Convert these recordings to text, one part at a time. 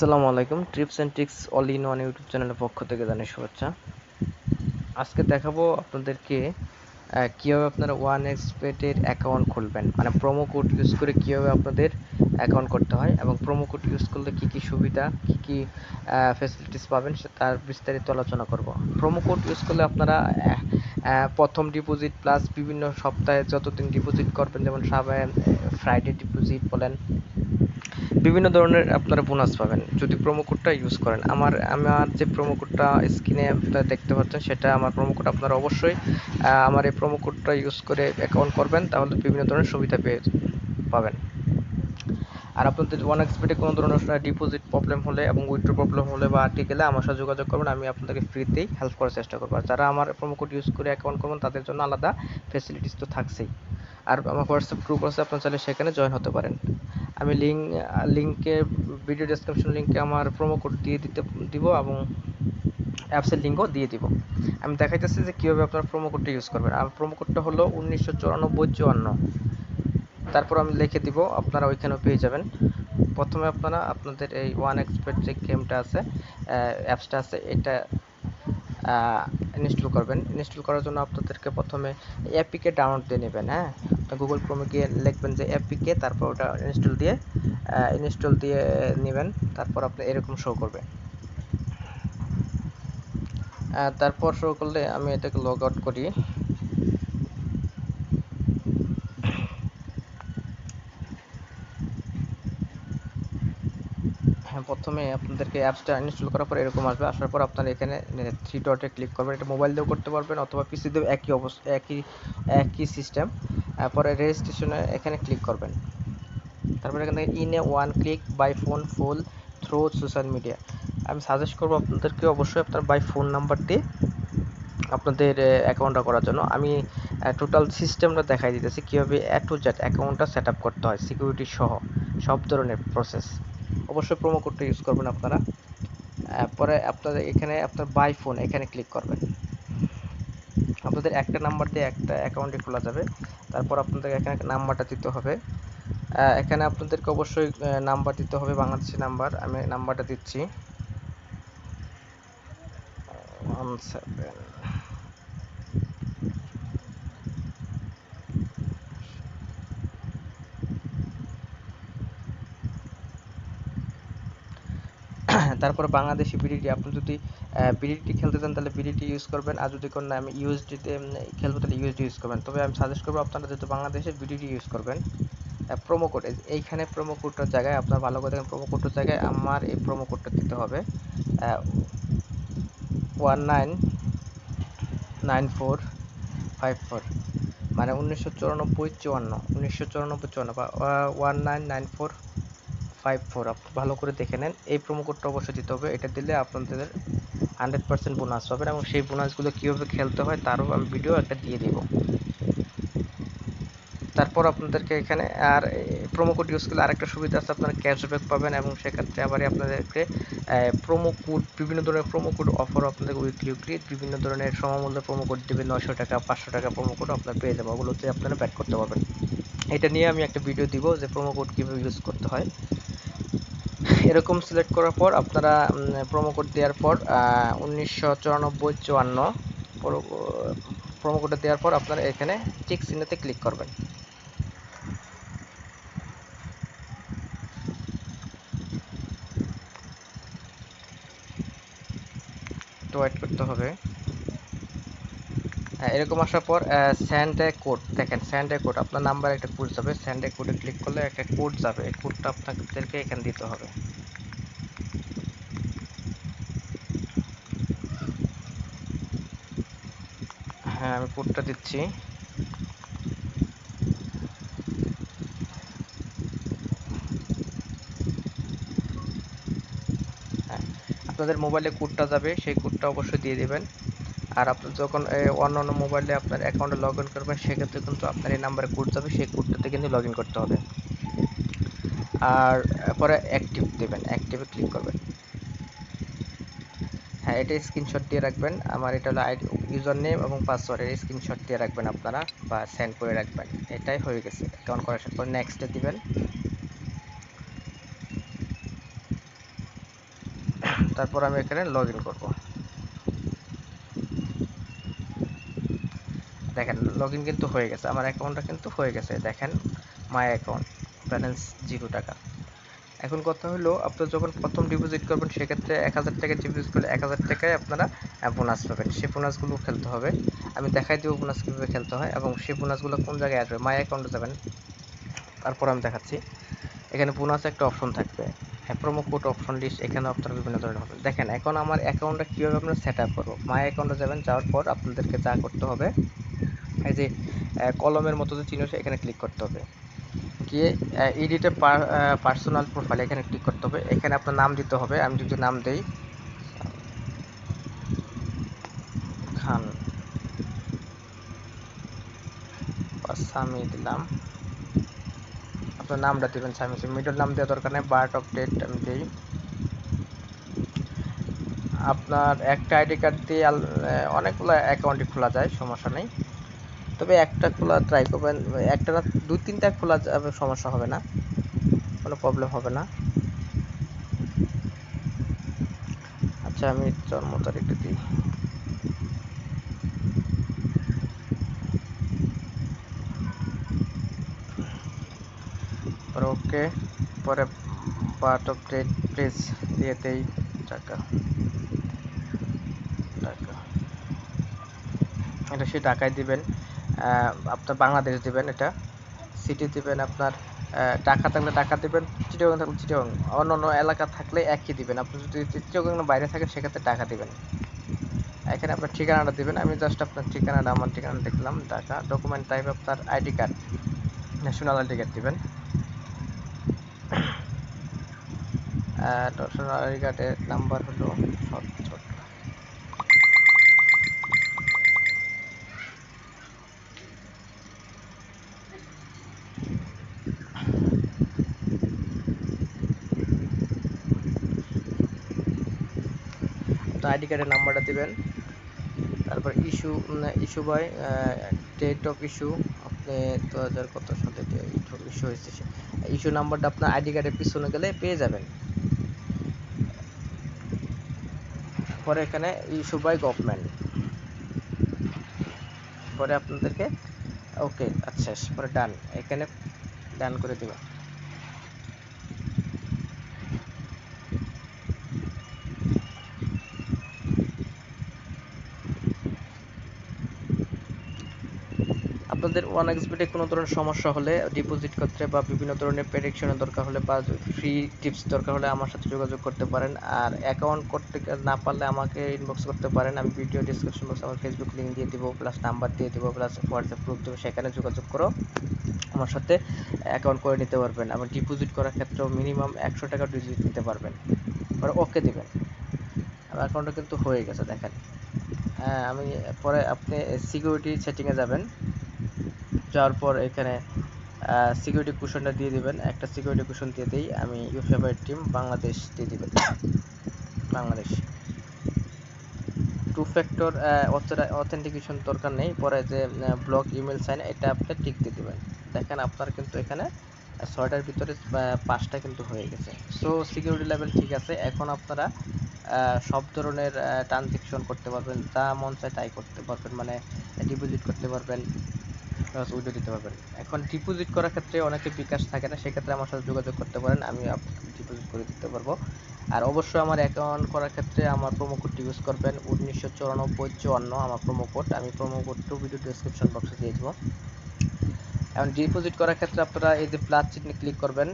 আসসালামু আলাইকুম। TRIPS and tricks all in one YouTube চ্যানেলের পক্ষ থেকে জানাই শুভেচ্ছা। আজকে দেখাবো আপনাদেরকে কীভাবে আপনারা ওয়ান এক্সপেটের অ্যাকাউন্ট খুলবেন, মানে প্রোমো কোড ইউজ করে কীভাবে আপনাদের অ্যাকাউন্ট করতে হয় এবং প্রোমো কোড ইউজ করলে কী কী সুবিধা, কী কী ফ্যাসিলিটিস পাবেন তার বিস্তারিত আলোচনা করব। প্রোমো কোড ইউজ করলে আপনারা প্রথম ডিপোজিট প্লাস বিভিন্ন সপ্তাহে যতদিন ডিপোজিট করবেন, যেমন ফ্রাইডে ডিপোজিট বলেন, বিভিন্ন ধরনের আপনারা বোনাস পাবেন যদি প্রোমো কোডটা ইউজ করেন। আমার যে প্রোমো কোডটা স্ক্রিনে আপনারা দেখতে পাচ্ছেন সেটা আমার প্রোমো কোড। আপনারা অবশ্যই আমার এই প্রোমো কোডটা ইউজ করে অ্যাকাউন্ট করবেন, তাহলে বিভিন্ন ধরনের সুবিধা পাবেন। আর আপনাদের ওয়ান এক্সপেটে কোনো ধরনের ডিপোজিট প্রবলেম হলে এবং উইথড্র প্রবলেম হলে বা আটকে গেলে আমার সাথে যোগাযোগ করবেন, আমি আপনাদেরকে ফ্রিতেই হেল্প করার চেষ্টা করবো। আর যারা আমার প্রোমো কোড ইউজ করে অ্যাকাউন্ট করবেন তাদের জন্য আলাদা ফ্যাসিলিটিস তো থাকছেই। আর আমার হোয়াটসঅ্যাপ গ্রুপ আছে, আপনারা চাইলে সেখানে জয়েন হতে পারেন। আমি লিঙ্কে ভিডিও ডেসক্রিপশন লিঙ্কে আমার প্রোমো কোড দিব এবং অ্যাপসের লিঙ্কও দিয়ে দিব। আমি দেখাইতেছি যে কীভাবে আপনার প্রোমো কোডটা ইউজ করবেন। আর প্রোমো কোডটা হলো 199454। তারপর আমি লিখে দিব, আপনারা ওইখানেও পেয়ে যাবেন। প্রথমে আপনারা আপনাদের এই ওয়ান এক্সপেট যে গেমটা আছে, অ্যাপসটা আছে, এটা ইনস্টল করবেন। ইনস্টল করার জন্য আপনাদেরকে প্রথমে অ্যাপিকে ডাউনলোড দিয়ে নেবেন। হ্যাঁ, গুগল ক্রোমে গিয়ে লিখবেন যে অ্যাপিকে, তারপর ওটা ইনস্টল দিয়ে নেবেন। তারপর আপনি এরকম শো করবে। তারপর শো করলে আমি এটাকে লগ আউট করি। হ্যাঁ, প্রথমে আপনাদেরকে অ্যাপসটা ইনস্টল করার পর এরকম আসবে। আসার পর আপনারা এখানে থ্রি ডটে ক্লিক করবেন। এটা মোবাইল দিয়েও করতে পারবেন অথবা পিসি দিয়েও একই অবস্থা, একই সিস্টেম। পরে রেজিস্ট্রেশনে এখানে ক্লিক করবেন। তারপরে এখান থেকে in a one click by phone full through social media. আমি সাজেস্ট করবো আপনাদেরকে অবশ্যই আপনার বাই ফোন নাম্বার দিয়ে আপনাদের অ্যাকাউন্টটা করার জন্য। আমি টোটাল সিস্টেমটা দেখাই দিতেছি কীভাবে এ টু জেড অ্যাকাউন্টটা সেট আপ করতে হয়, সিকিউরিটি সহ সব ধরনের প্রসেস। অবশ্যই প্রোমো কোডটা ইউজ করবেন আপনারা। পরে আপনাদের এখানে আপনার বাই ফোন এখানে ক্লিক করবেন। আপনাদের একটা নাম্বার দিয়ে একটা অ্যাকাউন্টে খোলা যাবে। তারপর আপনাদের এখানে নাম্বারটা দিতে হবে। এখানে আপনাদেরকে অবশ্যই নাম্বার দিতে হবে, বাংলাদেশি নাম্বার। আমি নাম্বারটা দিচ্ছি 17। তারপর বাংলাদেশি বিডিটি। আপনি যদি বিডিটি খেলতে চান তাহলে বিডিটি ইউজ করবেন, আর যদি কোন আমি ইউএসডিতে খেলবো তাহলে ইউএসডি ইউজ করবেন। তবে আমি সাজেস্ট করবো আপনারা যেহেতু বাংলাদেশের বিডিটি ইউজ করবেন। প্রোমো কোড এইখানে প্রোমো কোডটার জায়গায় আপনার ভালো করে দেখেন, প্রোমো কোডটার জায়গায় আমার এই প্রোমো কোডটা দিতে হবে 199454, মানে 1994-54 বা 199454। আপনি ভালো করে দেখে নেন, এই প্রোমো কোডটা অবশ্যই দিতে হবে। এটা দিলে আপনাদের 100% বোনাস পাবেন এবং সেই বোনাসগুলো কীভাবে খেলতে হয় তারও আমি ভিডিও একটা দিয়ে দিব। তারপর আপনাদেরকে এখানে আর প্রোমো কোড ইউজ করলে আরেকটা সুবিধা আছে, আপনারা ক্যাশব্যাক পাবেন এবং সেক্ষেত্রে আবার আপনাদেরকে বিভিন্ন ধরনের প্রোমো কোড অফার আপনাদের উইকলি বিভিন্ন ধরনের সমমূল্য প্রোমো কোড দেবে। 900 টাকা 500 টাকা প্রোমো কোড আপনারা পেয়ে যাবেন, ওগুলোতে আপনারা ব্যাট করতে পারবেন। এটা নিয়ে আমি একটা ভিডিও দিব যে প্রোমো কোড কীভাবে ইউজ করতে হয়। এরকম সিলেক্ট করার পর আপনারা প্রোমো কোড দেওয়ার পর 199454 প্রোমো কোডটা দেওয়ার পর আপনারা এখানে টিক চিহ্নতে ক্লিক করবেন। একটু ওয়েট করতে হবে। এরকম আসার পর সেন্ড এ কোড, দেখেন সেন্ড এ কোড, আপনার নাম্বার একটা কোড যাবে। সেন্ড এ কোডে ক্লিক করলে একটা কোড যাবে, এই কোডটা আপনাদেরকে এখানে দিতে হবে। হ্যাঁ, আমি কোডটা দিচ্ছি। হ্যাঁ, আপনাদের মোবাইলে কোডটা যাবে, সেই কোডটা অবশ্যই দিয়ে দেবেন। আর আপনার যখন অন্য মোবাইলে আপনার অ্যাকাউন্টে লগ ইন করবেন সেক্ষেত্রে কিন্তু আপনার এই নাম্বারে কোড যাবে, সেই কোডটাতে কিন্তু লগ ইন করতে হবে। আর পরে অ্যাক্টিভ দেবেন, অ্যাক্টিভে ক্লিক করবেন। হ্যাঁ, এটা স্ক্রিনশট দিয়ে রাখবেন। আমার এটা হলো ইউজার নেম এবং পাসওয়ার্ডের স্ক্রিনশট দিয়ে রাখবেন আপনারা, বা সেন্ড করে রাখবেন। এটাই হয়ে গেছে অ্যাকাউন্ট করার পর নেক্সটে দিবেন। তারপর আমি এখানে লগ ইন করবো। দেখেন লগ ইন কিন্তু হয়ে গেছে, আমার অ্যাকাউন্টটা কিন্তু হয়ে গেছে। দেখেন মাই অ্যাকাউন্ট, ব্যালেন্স 0 টাকা। এখন কথা হলো, আপনারা যখন প্রথম ডিপোজিট করবেন সেক্ষেত্রে 1000 টাকা ডিপোজিট করলে 1000 টাকায় আপনারা বোনাস পাবেন। সেই বোনাসগুলো খেলতে হবে, আমি দেখাই দেবো বোনাস কীভাবে খেলতে হয় এবং সেই বোনাসগুলো কোন জায়গায় আসবে। মাই অ্যাকাউন্টে যাবেন, তারপর আমি দেখাচ্ছি। এখানে বোনাস একটা অপশন থাকবে, হ্যাঁ প্রোমো কোড অপশন লিস্ট, এখানে আপনারা বিভিন্ন ধরনের হবে। দেখেন এখন আমার অ্যাকাউন্টটা কীভাবে আপনারা সেট আপ করবো। মাই অ্যাকাউন্টে যাবেন, যাওয়ার পর আপনাদেরকে যা করতে হবে, এই যে কলমের মতো যে চিহ্ন এখানে ক্লিক করতে হবে, গিয়ে এডিটে পার্সোনাল প্রোফাইল এখানে ক্লিক করতে হবে। এখানে আপনার নাম দিতে হবে, আমি যদি নাম দেই খান বা সামি দিলাম, আপনার নামটা দেবেন সামি, মিডল নাম দেওয়া দরকার নেই, বার্থ অফ ডেট আমি দিই। আপনার একটা আইডি কার্ড দিয়ে অনেকগুলো অ্যাকাউন্টই খোলা যায়, সমস্যা নেই, তবে একটা খোলা ট্রাই করবেন, একটা না 2-3টা খোলা যাবে, সমস্যা হবে না, কোনো প্রবলেম হবে না। আচ্ছা আমি জন্ম তারিখটা দিই, পরে ওকে, পরে বার্থ অফ ডেট প্লিজ দিয়ে দেই টাকা, এটা সে টাকায় দিবেন, আপনার বাংলাদেশ দিবেন, এটা সিটি দিবেন আপনার, টাকা থাকলে টাকা দিবেন, চিটাগাং থাকলে চিটাগাং, অন্য অন্য এলাকা থাকলে একই দিবেন। আপনি যদি চিটাগাং বাইরে থাকেন সেক্ষেত্রে টাকা দিবেন। এখানে আপনার ঠিকানাটা দিবেন, আমি জাস্ট আপনার ঠিকানাটা, আমার ঠিকানা দেখলাম ঢাকা। ডকুমেন্ট টাইপ আপনার ID card, national ID card দিবেন। ন্যাশনাল আইডি কার্ডের নাম্বার হলো 17। আইডি কার্ডের নাম্বারটা দিবেন, তারপর issue by date of issue, আপনি 2000 কত সালে ইস্যু হয়েছে, ইস্যু নাম্বারটা আপনার আইডি কার্ডের পিছনে গেলে পেয়ে যাবেন। পরে এখানে ইস্যু বাই গভর্নমেন্ট, পরে আপনাদেরকে ওকে আচ্ছা, পরে ডান, এখানে ডান করে দেবেন। আপনাদের ওয়ান এক্সবিটে কোনো ধরনের সমস্যা হলে, ডিপোজিট করতে বা বিভিন্ন ধরনের প্রেডিকশনের দরকার হলে বা ফ্রি টিপস দরকার হলে আমার সাথে যোগাযোগ করতে পারেন। আর অ্যাকাউন্ট করতে না পারলে আমাকে ইনবক্স করতে পারেন, আমি ভিডিও ডিসক্রিপশন বক্সে আমার ফেসবুক লিঙ্ক দিয়ে দেবো, প্লাস নাম্বার দিয়ে দেবো, প্লাস হোয়াটসঅ্যাপ গ্রুপ দেবো, সেখানে যোগাযোগ করো আমার সাথে অ্যাকাউন্ট করে নিতে পারবেন। আবার ডিপোজিট করার ক্ষেত্রেও মিনিমাম 100 টাকা ডিপোজিট নিতে পারবেন। পরে ওকে দেবেন, আমার অ্যাকাউন্টটা কিন্তু হয়ে গেছে দেখেন। আমি পরে আপনি সিকিউরিটি সেটিংয়ে যাবেন, যাওয়ার পর এখানে সিকিউরিটি কুশনটা দিয়ে দিবেন, একটা সিকিউরিটি কুশন দিয়ে দিই আমি, ইউ ফেভারিট টিম বাংলাদেশ দিয়ে দিবেন, বাংলাদেশ। 2 ফ্যাক্টর অথেন্টিকেশন দরকার নেই, পরে যে ব্লক ইমেল সাইন এটা আপনি টিক দিয়ে দিবেন। দেখেন আপনার কিন্তু এখানে 6টার ভিতরে 5টা কিন্তু হয়ে গেছে। সো সিকিউরিটি লেভেল ঠিক আছে। এখন আপনারা সব ধরনের ট্রানজেকশন করতে পারবেন, যা মন চায় তাই করতে পারবেন, মানে ডিপোজিট করতে পারবেন, প্লাস উইথড্র দিতে পারবেন। এখন ডিপোজিট করার ক্ষেত্রে অনেকে বিকাশ থাকে না, সেক্ষেত্রে আমার সাথে যোগাযোগ করতে পারেন, আমি আপনাকে ডিপোজিট করে দিতে পারবো। আর অবশ্যই আমার অ্যাকাউন্ট করার ক্ষেত্রে আমার প্রোমো কোডটি ইউজ করবেন, 199454 আমার প্রোমো কোড, আমি প্রোমো কোডটি ভিডিও ডেসক্রিপশন বক্সে দিয়ে দেবো। এখন ডিপোজিট করার ক্ষেত্রে আপনারা এই যে প্লাস চিহ্নে ক্লিক করবেন,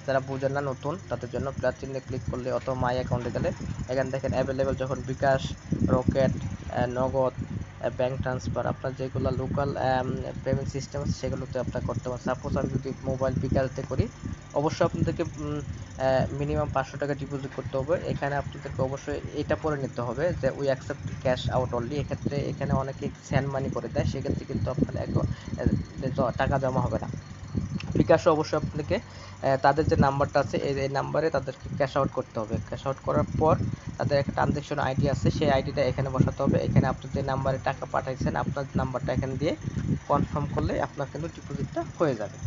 যারা বোঝেন না নতুন তাদের জন্য প্লাস চিহ্নে ক্লিক করলে অথবা মাই অ্যাকাউন্টে গেলে এখানে দেখেন অ্যাভেলেবেল, যখন বিকাশ, রকেট, নগদ, ব্যাঙ্ক ট্রান্সফার, আপনার যেগুলো লোকাল পেমেন্ট সিস্টেম আছে সেগুলোতে আপনার করতে পারেন। সাপোজ আমি যদি মোবাইল বিকাশতে করি, অবশ্যই আপনাদেরকে মিনিমাম 500 টাকা ডিপোজিট করতে হবে। এখানে আপনাদেরকে অবশ্যই এটা পরে নিতে হবে যে we accept cash out only, এক্ষেত্রে এখানে অনেকে সেন্ড মানি করে দেয়, সেক্ষেত্রে কিন্তু আপনার টাকা জমা হবে না। বিকাশে অবশ্যই আপনাকে তাদের যে নাম্বারটা আছে এই নাম্বারে তাদেরকে ক্যাশ আউট করতে হবে। ক্যাশ আউট করার পর তাদের একটা ট্রানজ্যাকশন আইডি আছে, সেই আইডিটা এখানে বসাতে হবে। এখানে আপনি যে নাম্বারে টাকা পাঠাইছেন আপনার নাম্বারটা এখানে দিয়ে কনফার্ম করলে আপনার কিন্তু ডিপোজিটটা হয়ে যাবে।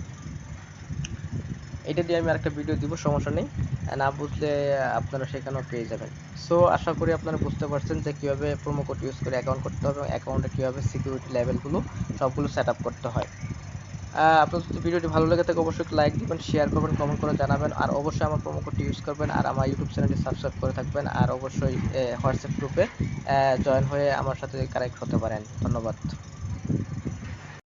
এটা দিয়ে আমি আরেকটা ভিডিও দিব, সমস্যা নেই। না বুঝলে আপনারা সেখানেও পেয়ে যাবেন। সো আশা করি আপনারা বুঝতে পারছেন যে কীভাবে প্রোমো কোড ইউজ করে অ্যাকাউন্ট করতে হবে এবং অ্যাকাউন্টে কীভাবে সিকিউরিটি লেভেলগুলো সবগুলো সেট আপ করতে হয়। আপনার যদি ভিডিওটি ভালো লেগে থাকে অবশ্যই লাইক দিবেন, শেয়ার করবেন, কমেন্ট করে জানাবেন, আর অবশ্যই আমার প্রোমো কোডটি ইউজ করবেন, আর আমার ইউটিউব চ্যানেলটি সাবস্ক্রাইব করে থাকবেন, আর অবশ্যই হোয়াটসঅ্যাপ গ্রুপে জয়েন হয়ে আমার সাথে কানেক্ট হতে পারেন। ধন্যবাদ।